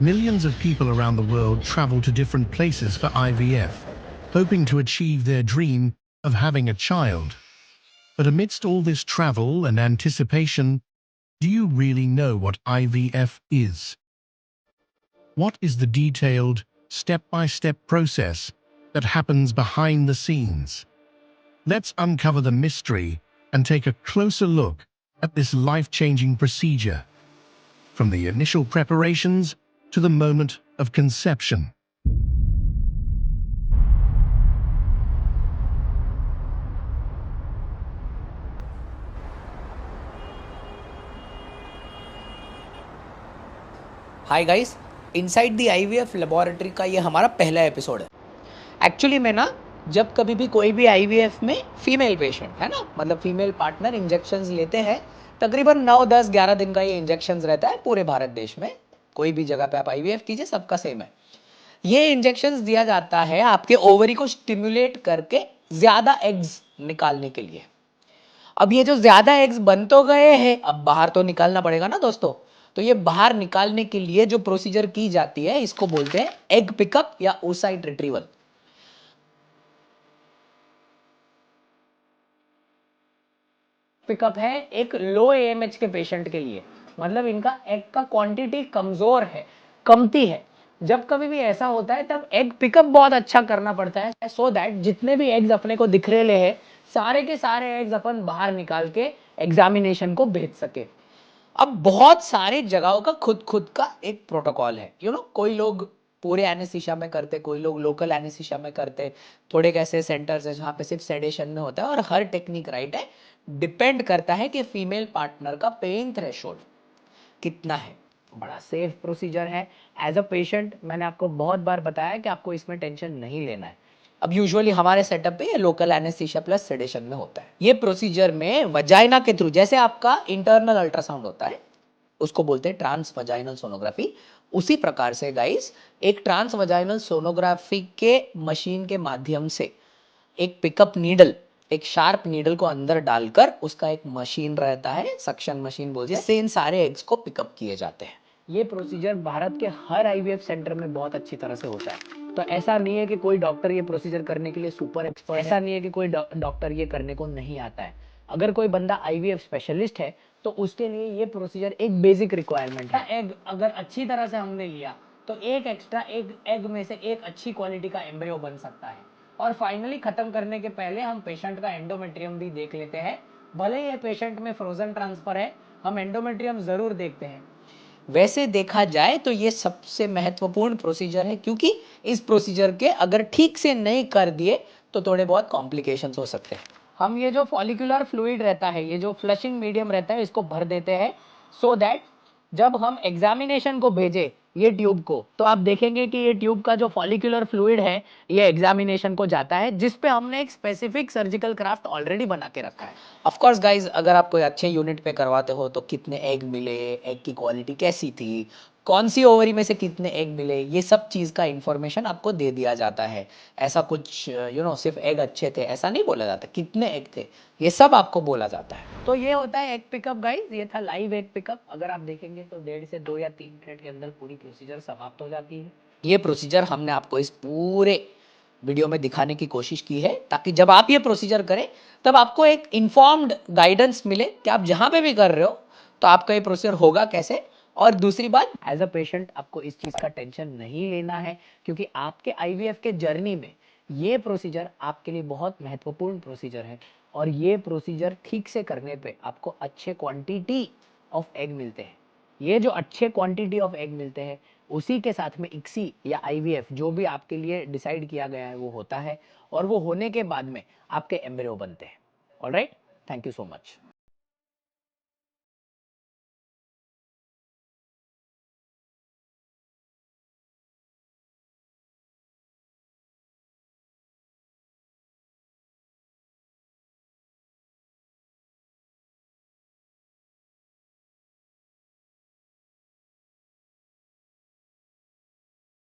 Millions of people around the world travel to different places for IVF, hoping to achieve their dream of having a child. But amidst all this travel and anticipation, do you really know what IVF is? What is the detailed, step-by-step process that happens behind the scenes? Let's uncover the mystery and take a closer look at this life-changing procedure, from the initial preparations to the moment of conception. Hi guys, inside the IVF laboratory का ये हमारा पहला episode है। Actually में ना, जब कभी भी कोई भी आईवीएफ में फीमेल पेशेंट है ना, मतलब फीमेल पार्टनर इंजेक्शंस लेते हैं, तकरीबन 9, 10, 11 दिन का ये इंजेक्शंस रहता है पूरे भारत देश में। कोई भी जगह पे आप आईवीएफ कीजिए, सबका सेम है। ये इंजेक्शंस दिया जाता है आपके ओवरी को स्टिमुलेट करके ज़्यादा एग्स निकालने के लिए। अब ये जो ज़्यादा एग्स बन तो गए हैं, अब बाहर तो निकालना पड़ेगा ना दोस्तों। तो ये बाहर निकालने के लिए जो प्रोसीजर की जाती है, इसको बोलते हैं एग पिकअप या oocyte रिट्रीवल। पिकअप है एक लो एएमएच के पेशेंट के लिए, मतलब इनका एग का क्वांटिटी कमजोर है, कमती है। जब कभी भी ऐसा होता है तब एग पिकअप बहुत अच्छा करना पड़ता है, सो दैट जितने भी एग्स अपने को दिख रहे हैं, सारे के सारे एग्स अपन बाहर निकाल के एग्जामिनेशन को भेज सके। अब बहुत सारे जगहों का खुद खुद का एक प्रोटोकॉल है, कोई लोग पूरे एनेस्थीसिया में करते, कोई लोग लोकल एनेस्थीसिया में करते, थोड़े कैसे सेंटर्स है जहाँ पे सिर्फ सेडेशन में होता है, और हर टेक्निक राइट है। डिपेंड करता है कि फीमेल पार्टनर का पेन थ्रेशोल्ड कितना है। बड़ा सेफ प्रोसीजर है। एज अ पेशेंट मैंने आपको बहुत बार बताया कि आपको इसमें टेंशन नहीं लेना है। अब यूजुअली हमारे सेटअप पे ये लोकल एनेस्थीसिया प्लस सेडेशन में होता है। ये प्रोसीजर में वजाइना के थ्रू, जैसे आपका इंटरनल अल्ट्रासाउंड होता है, उसको बोलते हैं ट्रांस वजाइनल सोनोग्राफी, उसी प्रकार से गाइस एक ट्रांस वजाइनल सोनोग्राफी के मशीन के माध्यम से एक पिकअप नीडल, एक शार्प नीडल को अंदर डालकर उसका एक मशीन रहता है, सक्शन मशीन बोलते हैं, इससे इन सारे एग्स को पिकअप किए जाते हैं। ये प्रोसीजर भारत के हर आईवीएफ सेंटर में बहुत अच्छी तरह से होता है। तो ऐसा नहीं है कि कोई डॉक्टर ये प्रोसीजर करने के लिए सुपर एक्सपर्ट, ऐसा नहीं है कि कोई डॉक्टर ये करने को नहीं आता है। अगर कोई बंदा आईवीएफ स्पेशलिस्ट है तो उसके लिए ये प्रोसीजर एक बेसिक रिक्वायरमेंट है। एग अगर अच्छी तरह से हमने लिया तो एक एक्स्ट्रा एग में से एक अच्छी क्वालिटी का एम्ब्रियो बन सकता है। और फाइनली खत्म करने के पहले हम पेशेंट का एंडोमेट्रियम भी देख लेते हैं। भले ये पेशेंट में फ्रोजन ट्रांसफर है, हम एंडोमेट्रियम जरूर देखते हैं। वैसे देखा जाए तो ये सबसे महत्वपूर्ण प्रोसीजर है, क्योंकि इस प्रोसीजर के अगर ठीक से नहीं कर दिए तो थोड़े बहुत कॉम्प्लिकेशंस हो सकते हैं। हम ये जो फॉलिकुलर फ्लूइड रहता है, ये जो फ्लशिंग मीडियम रहता है, इसको भर देते हैं, सो दैट जब हम एग्जामिनेशन को भेजे ये ट्यूब को, तो आप देखेंगे कि ये ट्यूब का जो फॉलिकुलर फ्लूइड है ये एग्जामिनेशन को जाता है, जिस पे हमने एक स्पेसिफिक सर्जिकल क्राफ्ट ऑलरेडी बना के रखा है। ऑफ कोर्स गाइस, अगर आप कोई अच्छे यूनिट पे करवाते हो तो कितने एग मिले, एग की क्वालिटी कैसी थी, कौन सी ओवरी में से कितने एग मिले, ये सब चीज़ का इंफॉर्मेशन आपको दे दिया जाता है। ऐसा कुछ सिर्फ एग अच्छे थे ऐसा नहीं बोला जाता, कितने एग थे ये सब आपको बोला जाता है। तो ये होता है एग पिकअप गाइस, ये था लाइव एग पिकअप। अगर आप देखेंगे तो 1.5 से 2 या 3 मिनट के अंदर पूरी प्रोसीजर समाप्त हो जाती है। ये प्रोसीजर हमने आपको इस पूरे वीडियो में दिखाने की कोशिश की है, ताकि जब आप ये प्रोसीजर करें तब आपको एक इन्फॉर्म्ड गाइडेंस मिले कि आप जहाँ पे भी कर रहे हो तो आपका ये प्रोसीजर होगा कैसे। और दूसरी बात, एज अ पेशेंट आपको इस चीज़ का टेंशन नहीं लेना है, क्योंकि आपके आईवीएफ के जर्नी में ये प्रोसीजर आपके लिए बहुत महत्वपूर्ण प्रोसीजर है। और ये प्रोसीजर ठीक से करने पे आपको अच्छे क्वांटिटी ऑफ एग मिलते हैं। ये जो अच्छे क्वांटिटी ऑफ एग मिलते हैं, उसी के साथ में इक्सी या आईवीएफ जो भी आपके लिए डिसाइड किया गया है वो होता है, और वो होने के बाद में आपके एम्ब्रियो बनते हैं। Alright, thank you so much.